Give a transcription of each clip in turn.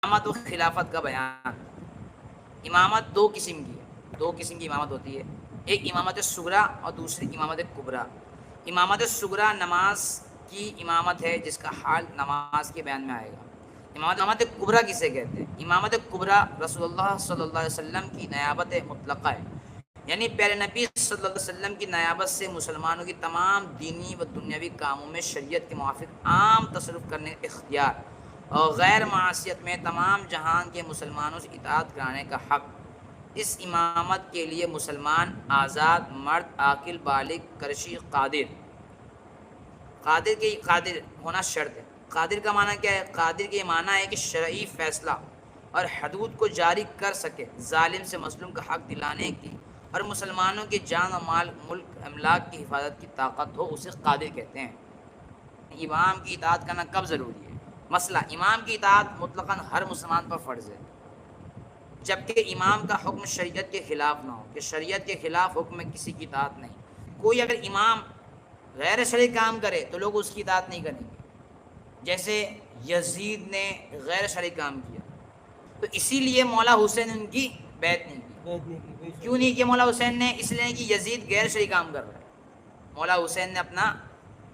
امامت و خلافت کا بیان۔ امامت دو قسم کی ہے، دو قسم کی امامت ہوتی ہے، ایک امامت صغریٰ اور دوسری امامت کبریٰ۔ امامت صغریٰ نماز کی امامت ہے جس کا حال نماز کے بیان میں آئے گا۔ امامت کبریٰ کسے کہتے ہیں؟ امامت کبریٰ رسول اللہ صلی اللہ علیہ وسلم کی نیابت مطلقہ ہے، یعنی پیارے نبی صلی اللہ علیہ وسلم کی نیابت سے مسلمانوں کی تمام دینی و دنیاوی کاموں میں شریعت کے موافق عام تصرف کرنے کا اختیار اور غیر معصیت میں تمام جہان کے مسلمانوں سے اطاعت کرانے کا حق۔ اس امامت کے لیے مسلمان آزاد مرد عاقل بالغ کرشی قادر ہونا شرط ہے۔ قادر کا معنی کیا ہے؟ قادر کے معنی ہے کہ شرعی فیصلہ اور حدود کو جاری کر سکے، ظالم سے مظلوم کا حق دلانے کی اور مسلمانوں کی جان و مال ملک املاک کی حفاظت کی طاقت ہو، اسے قادر کہتے ہیں۔ امام کی اطاعت کرنا کب ضروری ہے؟ مسئلہ، امام کی اطاعت مطلقاً ہر مسلمان پر فرض ہے، جبکہ امام کا حکم شریعت کے خلاف نہ ہو، کہ شریعت کے خلاف حکم میں کسی کی اطاعت نہیں۔ کوئی اگر امام غیر شرعی کام کرے تو لوگ اس کی اطاعت نہیں کریں گے، جیسے یزید نے غیر شرعی کام کیا تو اسی لیے مولا حسین نے ان کی بیعت نہیں کی۔ کیوں نہیں کیا مولا حسین نے؟ اس لیے کہ یزید غیر شرعی کام کر رہا ہے۔ مولا حسین نے اپنا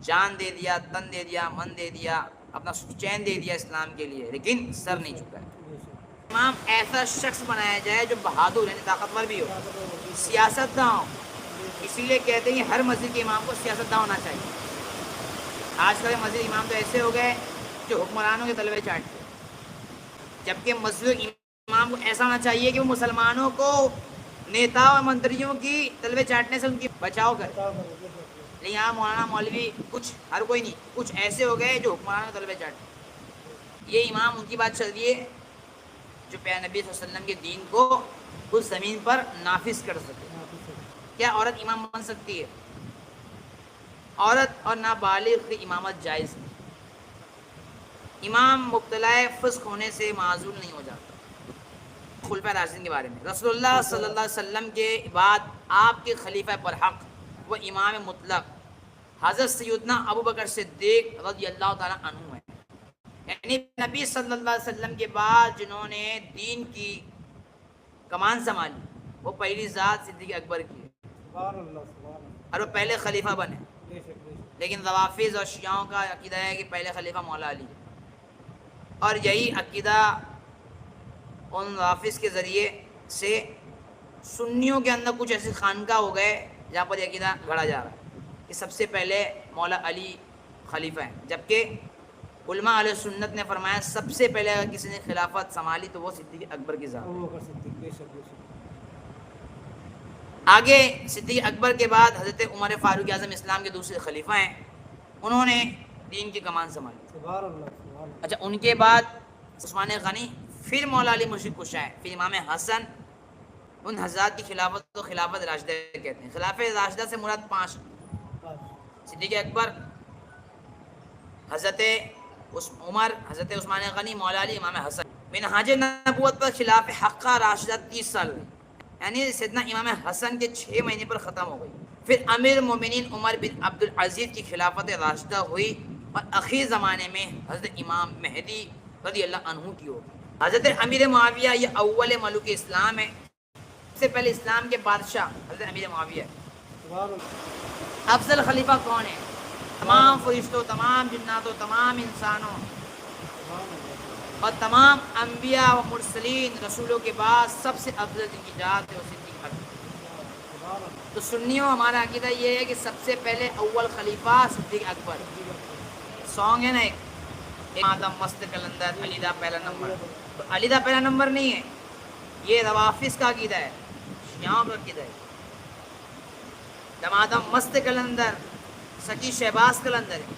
جان دے دیا، تن دے دیا، من دے دیا، اپنا چین دے دیا اسلام کے لیے، لیکن سر نہیں چکا ہے۔ امام ایسا شخص بنایا جائے جو بہادر یعنی طاقتور بھی ہو، سیاست داں ہو۔ اسی لیے کہتے ہیں کہ ہر مسجد کے امام کو سیاست داں ہونا چاہیے۔ آج کل مسجد امام تو ایسے ہو گئے جو حکمرانوں کے تلوے چاٹتے، جبکہ مسجد امام کو ایسا ہونا چاہیے کہ وہ مسلمانوں کو نیتا اور منتریوں کی تلوے چاٹنے سے ان کی بچاؤ کرے۔ لیکن یہاں مولانا مولوی کچھ، ہر کوئی نہیں، کچھ ایسے ہو گئے جو حکمرانوں کے تلوے چاٹتے۔ یہ امام ان کی بات چل رہی ہے جو پیارے نبی صلی اللہ علیہ وسلم کے دین کو اس زمین پر نافذ کر سکے۔ کیا عورت امام بن سکتی ہے؟ عورت اور نابالغ کی امامت جائز ہے۔ امام مبتلا فسق ہونے سے معزول نہیں ہو جاتا۔ خلفۂ راشدین کے بارے میں، رسول اللہ صلی اللہ علیہ وسلم کے بعد آپ کے خلیفہ پر حق و امام مطلق حضرت سیدنا ابو بکر صدیق رضی اللہ تعالیٰ عنہ ہے، یعنی نبی صلی اللہ علیہ وسلم کے بعد جنہوں نے دین کی کمان سنبھالی وہ پہلی ذات صدیق اکبر کی ہے، اور وہ پہلے خلیفہ بنے۔ لیکن روافظ اور شیعوں کا عقیدہ ہے کہ پہلے خلیفہ مولا علی ہے، اور یہی عقیدہ ان روافظ کے ذریعے سے سنیوں کے اندر کچھ ایسے خانقاہ ہو گئے جہاں پر یہ عقیدہ گھڑا جا رہا ہے کہ سب سے پہلے مولا علی خلیفہ ہیں، جبکہ علماء علیہ سنت نے فرمایا سب سے پہلے اگر کسی نے خلافت سنبھالی تو وہ صدیق اکبر کی ذات ہے۔ آگے صدیق اکبر کے بعد حضرت عمر فاروق اعظم اسلام کے دوسرے خلیفہ ہیں، انہوں نے دین کی کمان سنبھالی۔ اچھا، ان کے بعد عثمان غنی، پھر مولا علی مشرق کشا ہے، پھر امام حسن۔ ان حضرات کی خلافت کو خلافت راشدہ کہتے ہیں۔ خلافت راشدہ سے مراد 5: صدیق اکبر، حضرت عمر، حضرت عثمان غنی، مولا علی، امام حسن۔ منہاج نبوت پر خلاف حقہ راشدہ 30 سال ہوئی، یعنی سیدنا امام حسن کے 6 مہینے پر ختم ہو گئی۔ پھر امیر المومنین عمر بن عبدالعزیز کی خلافت راشدہ ہوئی، اور اخیر زمانے میں حضرت امام مہدی رضی اللہ عنہ کی ہوگی۔ حضرت امیر معاویہ یہ اول ملوک اسلام ہے، سب سے پہلے اسلام کے بادشاہ حضرت امیر معاویہ ہے۔ افضل خلیفہ کون ہے؟ تمام فرشتوں، تمام جناتوں، تمام انسانوں اور تمام انبیاء و مرسلین رسولوں کے بعد سب سے افضل جن کی ذات ہے وہ صدیق اکبر۔ تو سنیوں ہمارا عقیدہ یہ ہے کہ سب سے پہلے اول خلیفہ صدیق اکبر۔ سانگ ہے نا ایک، آدم مست کلندر علی دا پہلا نمبر، تو علی دا پہلا نمبر نہیں ہے، یہ روافظ کا عقیدہ ہے، شیعوں کا عقیدہ ہے۔ دمادم مست کلندر سچی شہباز کلندر ہے،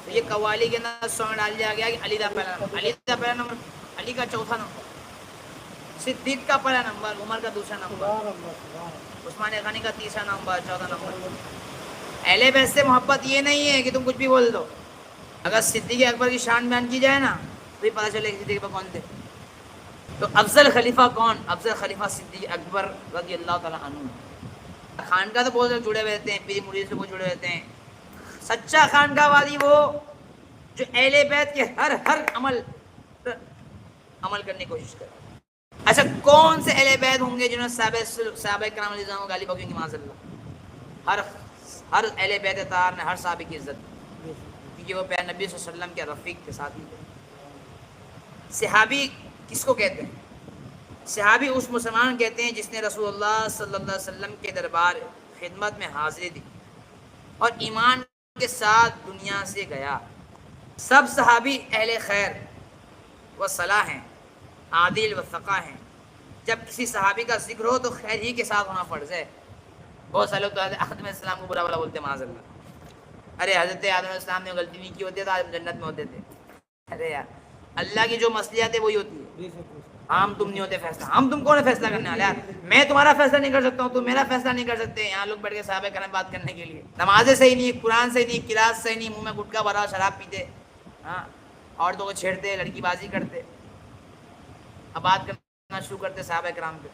تو یہ قوالی کے اندر سانگ ڈال دیا گیا کہ علی دا پہلا نمبر، علی دا پہلا نمبر، علی کا چوتھا نمبر، صدیق کا پہلا نمبر، عمر کا دوسرا نمبر، عثمان غنی کا تیسرا نمبر، چوتھا نمبر۔ اہل بیت سے محبت یہ نہیں ہے کہ تم کچھ بھی بول دو، اگر صدیق اکبر کی شان بیان کی جائے نا تو بھی پتہ چلے کہ صدیق اکبر کون تھے۔ تو افضل خلیفہ کون؟ افضل خلیفہ صدیق اکبر رضی اللہ تعالیٰ عنہ۔ خانقاہ تو بہت جڑے ہوئے رہتے ہیں، پیر مرید سے بہت جڑے رہتے ہیں۔ سچا خانقاہ وادی وہ جو اہل بیت کے ہر عمل عمل کرنے کی کوشش کریں. اچھا کون سے اہل بیت ہوں گے جنہوں نے صحابہ کرام علیہ السلام کو گالی بکی معاذ اللہ؟ ہر اہل بیت اطہار نے ہر صحابی کی عزت کی کیونکہ وہ پیارے نبی صلی اللہ علیہ وسلم کے رفیق کے ساتھ ہی تھے. صحابی کس کو کہتے ہیں؟ صحابی اس مسلمان کہتے ہیں جس نے رسول اللہ صلی اللہ علیہ وسلم کے دربار خدمت میں حاضری دی اور ایمان کے ساتھ دنیا سے گیا. سب صحابی اہل خیر و صلاح ہیں، عادل و ثقہ ہیں. جب کسی صحابی کا ذکر ہو تو خیر ہی کے ساتھ ہونا فرض ہے. بہت سارے لوگ تو حضرت آدم علیہ السلام کو برا بلا بولتے معاذ اللہ. ارے حضرت آدم علیہ السلام نے غلطی نہیں کی ہوتی تو آدم جنت میں ہوتے تھے. ارے یار اللہ کی جو مصلحت ہے وہی ہوتی ہے. ہم تم نہیں ہوتے فیصلہ. ہم تم کون ہے فیصلہ کرنے والے؟ یار میں تمہارا فیصلہ نہیں کر سکتا ہوں، تم میرا فیصلہ نہیں کر سکتے. یہاں لوگ بیٹھ کے صحابہ کرام بات کرنے کے لیے نمازیں صحیح نہیں، قرآن صحیح نہیں، قرات صحیح نہیں، منہ میں گٹکا بھرا شراب پیتے، ہاں عورتوں کو چھیڑتے، لڑکی بازی کرتے، اب بات کرنا شروع کرتے صحابہ کرام کے.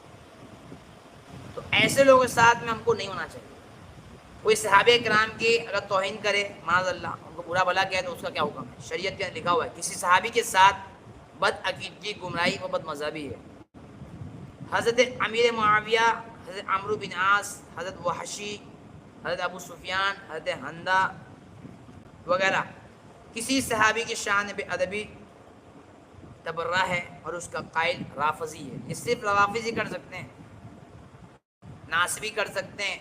تو ایسے لوگوں کے ساتھ میں ہم کو نہیں ہونا چاہیے. کوئی صحابہ کرام کی اگر توہین کرے معاذ اللہ، ان کو برا بھلا کہے تو اس کا کیا حکم ہے؟ شریعت کے لکھا ہوا ہے کسی صحابی کے ساتھ بد عقیدگی، گمراہی و بد مذہبی ہے. حضرت امیر معاویہ، حضرت عمرو بن عاص، حضرت وحشی، حضرت ابو سفیان، حضرت حندا وغیرہ کسی صحابی کی شان بے ادبی تبرہ ہے اور اس کا قائل رافضی ہے. یہ صرف رافضی کر سکتے ہیں، ناصبی کر سکتے ہیں.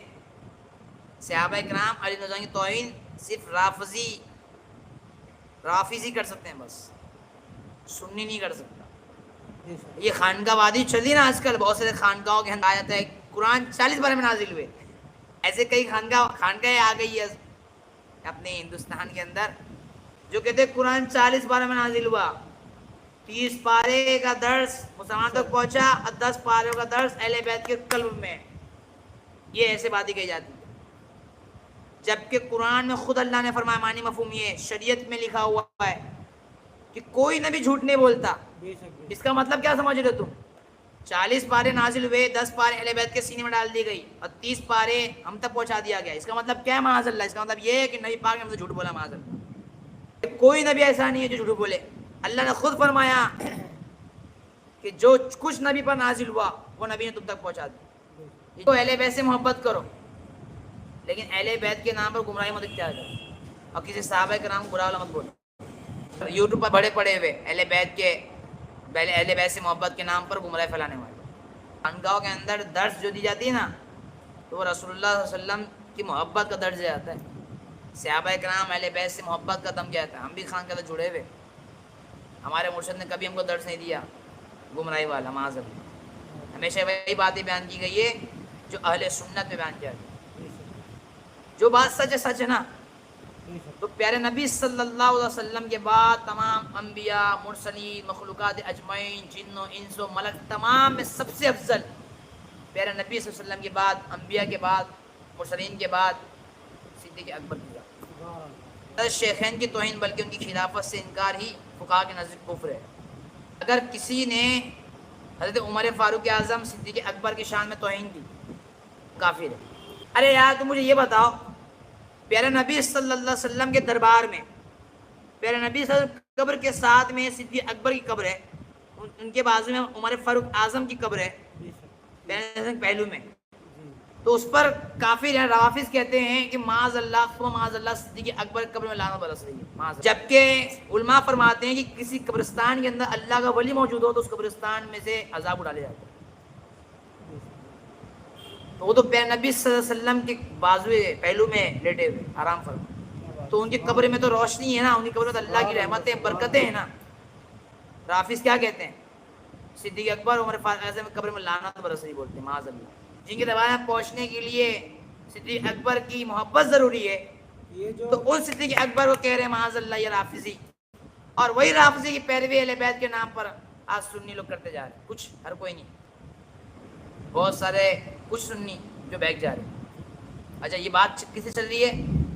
صحابہ کرام علی رضوان کی توہین صرف رافضی کر سکتے ہیں، بس سنی نہیں کر سکتا. یہ خانقاہ وادی چلی نا آج کل، بہت سارے خانقاہوں کے اندر آیت ہے قرآن 40 بارے میں نازل ہوئے. ایسے کئی خانقاہیں آ گئی ہے اپنے ہندوستان کے اندر جو کہتے ہیں قرآن 40 بارے میں نازل ہوا، 30 پارے کا درس مسلمان تک پہنچا اور 10 پاروں کا درس اہل بیت کے قلب میں. یہ ایسے باتیں کہی جاتی ہے، جبکہ قرآن میں خود اللہ نے فرمایا، معنی مفہوم یہ شریعت میں لکھا ہوا ہے کہ کوئی نبی جھوٹ نہیں بولتا. اس کا مطلب کیا سمجھ رہے ہو تم؟ 40 پارے نازل ہوئے، 10 پارے اہل بیت کے سینے میں ڈال دی گئی اور 30 پارے ہم تک پہنچا دیا گیا. اس کا مطلب کیا ہے معاذ اللہ؟ اس کا مطلب یہ ہے کہ نبی پاک نے ہم سے جھوٹ بولا معاذ اللہ. کوئی نبی ایسا نہیں ہے جو جھوٹ بولے. اللہ نے خود فرمایا کہ جو کچھ نبی پر نازل ہوا وہ نبی نے تم تک پہنچا دیا. تو اہل بیت سے محبت کرو لیکن اہل بیت کے نام پر گمراہی مت اختیار کرو اور کسی صحابہ کے نام برا مت بولو. یوٹیوب پر بڑے پڑے ہوئے اہل بیت سے محبت کے نام پر گمراہی پھیلانے والے. خانقاہوں کے اندر درس جو دی جاتی ہے نا تو وہ رسول اللہ صلی اللہ علیہ وسلم کی محبت کا درج آتا ہے. صحابہ کرام اہل بیت سے محبت کا دم کیا ہے. ہم بھی خان کے اندر جڑے ہوئے، ہمارے مرشد نے کبھی ہم کو درس نہیں دیا گمراہی والا معاذ اللہ. ہمیشہ وہی باتیں بیان کی گئی ہے جو اہل سنت میں بیان کیا گیا. جو بات سچ ہے سچ ہے نا. تو پیارے نبی صلی اللہ علیہ وسلم کے بعد تمام انبیاء، مرسلین، مخلوقات اجمعین، جن و انس و ملک تمام میں سب سے افضل پیارے نبی صلی اللہ علیہ وسلم کے بعد، انبیاء کے بعد، مرسلین کے بعد صدیق اکبر کی ذات. شیخین کی توہین بلکہ ان کی خلافت سے انکار ہی فقہا کے نزدیک کفر ہے. اگر کسی نے حضرت عمر فاروق اعظم صدیق اکبر کی شان میں توہین کی کافر ہے. ارے یار تم مجھے یہ بتاؤ، پیارے نبی صلی اللہ علیہ وسلم کے دربار میں پیارے نبی صلی اللہ علیہ وسلم کی قبر کے ساتھ میں صدیق اکبر کی قبر ہے، ان کے بازو میں عمر فاروق اعظم کی قبر ہے پہلو میں، تو اس پر کافر ہیں. روافض کہتے ہیں کہ معاذ اللہ صدیق اکبر قبر میں لعنت برس رہی ہے. جبکہ علماء فرماتے ہیں کہ کسی قبرستان کے اندر اللہ کا ولی موجود ہو تو اس قبرستان میں سے عذاب اڑا لیا جاتا ہے. تو وہ تو پیارے نبی صلی اللہ علیہ وسلم کے بازو پہلو میں لیٹے ہوئے آرام فرما، تو ان کی قبر میں تو روشنی ہے نا، ان کی قبر میں تو اللہ کی رحمتیں برکتیں ہیں نا. رافض کیا کہتے ہیں؟ صدیق اکبر عمر فاروق اعظم کی قبر میں لعنت برس رہی بولتے ہیں معاذ اللہ. جن کے دربار میں پہنچنے کے لیے صدیق اکبر کی محبت ضروری ہے تو ان صدیق اکبر کو کہہ رہے ہیں معاذ اللہ یہ رافضی. اور وہی رافضی کی پیروی اہل بیت کے نام پر آج سنی لوگ کرتے جا رہے ہیں. کچھ، ہر کوئی نہیں، بہت سارے کچھ سنی جو بیٹھ جا رہے ہیں. اچھا یہ بات کس سے چل رہی ہے؟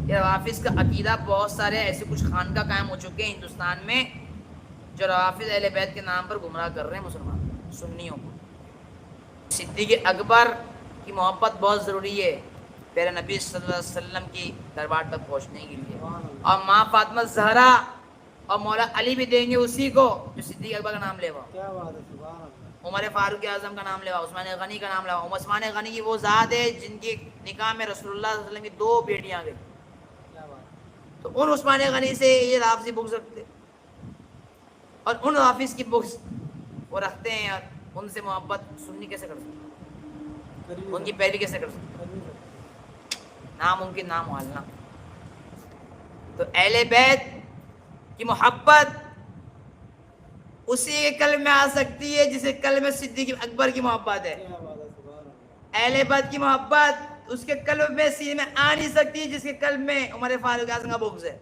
یہ روافض کا عقیدہ بہت سارے ایسے کچھ خانقاہ قائم ہو چکے ہیں ہندوستان میں جو روافض اہل بیت کے نام پر گمراہ کر رہے ہیں مسلمان سنیوں کو. صدیق اکبر کی محبت بہت ضروری ہے پیارے نبی صلی اللہ علیہ وسلم کی دربار تک پہنچنے کے لیے. اور ماں فاطمہ زہرا اور مولا علی بھی دیں گے اسی کو جو صدیق اکبر کا نام لے ہوا، کیا بات ہے، سبحان اللہ. عمر فاروق اعظم کا نام لے ہوا، عثمان غنی کا نام لے ہوا. عثمان غنی کی وہ ذات ہے جن کی نکاح میں رسول اللہ صلی اللہ علیہ وسلم کی 2 بیٹیاں گئی. کیا بات. تو ان عثمان غنی سے یہ رافضی بغض رکھتے، اور ان رافض کی بغض وہ رکھتے ہیں، اور ان سے محبت سنی کیسے کر سکتے، ان کی پیروی کیسے کر سکتے، ناممکن، نامحال. تو اہل بیت کی محبت اسی کے قلب میں آ سکتی ہے جسے قلب میں صدیق اکبر کی محبت ہے. کیا بات ہے، سبحان اللہ. اہل بیت کی محبت اس کے قلب میں سینے میں آ نہیں سکتی جس کے قلب میں عمر فاروق اعظم کا بغض ہے.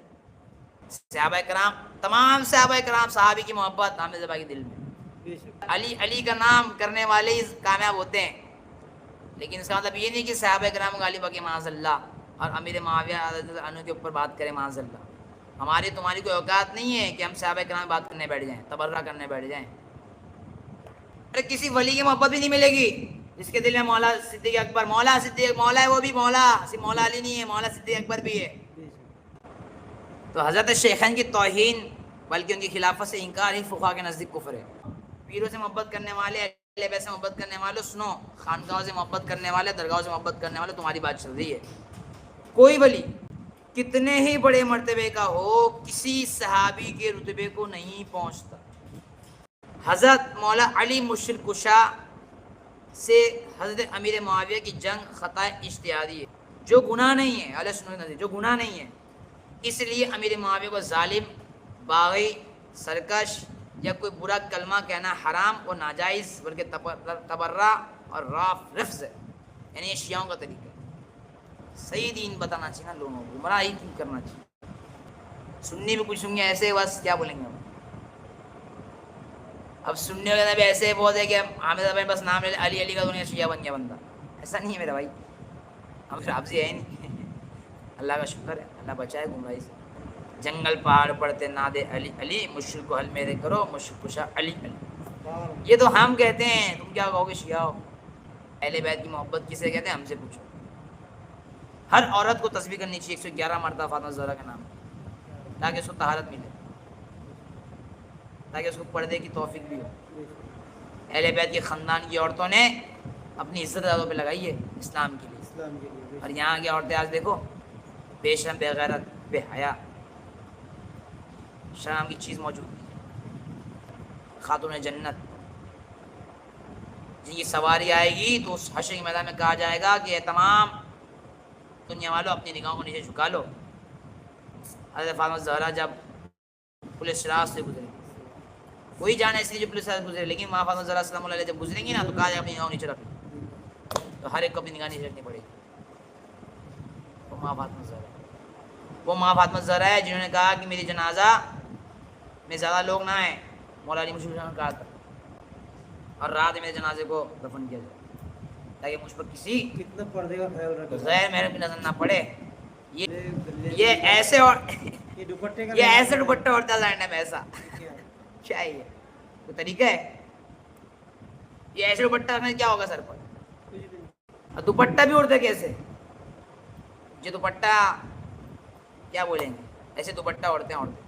صحابہ کرام، تمام صحابہ کرام، صحابی کی محبت عامر زبا کے دل میں. بے شک. علی علی کا نام کرنے والے ہی کامیاب ہوتے ہیں، لیکن اس کا مطلب یہ نہیں کہ صحابہ کرام کو علی بکی معاذ اللہ اور امیر معاویہ رضی اللہ عنہ کے اوپر بات کریں معاذ اللہ. ہماری تمہاری کوئی اوقات نہیں ہے کہ ہم صحابہ کرام بات کرنے بیٹھ جائیں، تبرہ کرنے بیٹھ جائیں. ارے کسی ولی کی محبت بھی نہیں ملے گی جس کے دل میں مولا صدیق اکبر، مولا صدیق، مولا ہے وہ بھی مولا، صرف مولا علی نہیں ہے، مولا صدیق اکبر بھی ہے. تو حضرت شیخین کی توہین بلکہ ان کی خلافت سے انکار ہی فقہا کے نزدیک کفر ہے. پیروں سے محبت کرنے والے، اہل بیت سے محبت کرنے والے، سنو، خانقاہوں سے محبت کرنے والے، درگاہوں سے محبت کرنے والے، تمہاری بات چل رہی ہے. کوئی ولی کتنے ہی بڑے مرتبے کا ہو کسی صحابی کے رتبے کو نہیں پہنچتا. حضرت مولا علی مشکل کشا سے حضرت امیر معاویہ کی جنگ خطا اجتہادی ہے، جو گناہ نہیں ہے، علیہ سنت جو گناہ نہیں ہے. اس لیے امیر معاویہ کو ظالم، باغی، سرکش یا کوئی برا کلمہ کہنا حرام اور ناجائز بلکہ تبرہ اور رفض ہے. یعنی یہ شیعوں کا طریقہ ہے. صحیح دین بتانا چاہیے نا لوگوں کو، گمراہی کیوں کرنا چاہیے. سنی بھی کچھ ہوں گے ایسے، بس کیا بولیں گے ہم. اب سننے والے بھی ایسے بہت ہے کہ حامد بھائی بس نام لے لے علی علی کا دنیا شیعہ بن گیا بندہ. ایسا نہیں ہے میرا بھائی، ہم رافضی ہے نہیں. اللہ کا شکر ہے، اللہ بچائے گمراہی سے. جنگل پہاڑ پڑتے ناد علی علی، مشکل کو حل میرے کرو مشکل کشا علی علی. یہ تو ہم کہتے ہیں، تم کیا کہو گے شیعہ ہو. اہل بیت کی محبت کسے کہتے ہیں ہم سے پوچھو. ہر عورت کو تسبیح کرنی چاہیے 111 مرتبہ فاطمہ زہرا کے نام، تاکہ اس کو طہارت ملے، تاکہ اس کو پردے کی توفیق بھی ہو. اہل بیت کے خاندان کی عورتوں نے اپنی عزت زیادہ پہ لگائی ہے اسلام کے لیے. اور یہاں کی عورتیں آج دیکھو، بے شرم، بے غیرت، بے حیا، شرم کی چیز موجود نہیں. خاتون جنت جن کی سواری آئے گی تو اس حشر کے میدان میں کہا جائے گا کہ تمام دنیا والوں اپنی نگاہوں کو نیچے جھکا لو. حضرت فاطمہ زہرا جب پولیس راز سے گزرے، وہی جانے اس لیے جو پولیس راز گزرے، لیکن ماں فاطمہ زہرا السلام علیہ جب گزریں گی نا تو کہا جائے گا اپنی نگاہوں نیچے رکھ لو. تو ہر ایک کو اپنی نگاہ نیچے رکھنی پڑے گی. وہ ماں فاطمہ زہرا، وہ ماں فاطمہ زہرا ہے جنہوں نے کہا کہ میری جنازہ میں زیادہ لوگ نہ آئیں. مولا علی مشکل نے کہا تھا، اور رات میرے جنازے کو دفن کیا جائے تاکہ مجھ پر کسی کتنا پردے کا خیال رکھا، غیر محرم کی نظر نہ پڑے. یہ ایسے اور یہ دوپٹے کا یہ ایسے دوپٹہ اڑتا لائن میں، ایسا کیا ہے؟ یہ کوئی طریقہ ہے؟ یہ ایسے دوپٹہ رکھنے کیا ہوگا سر پر؟ اور دوپٹہ بھی اڑتا کیسے؟ یہ دوپٹہ کیا بولیں گے، ایسے دوپٹہ اڑتے ہیں عورتیں.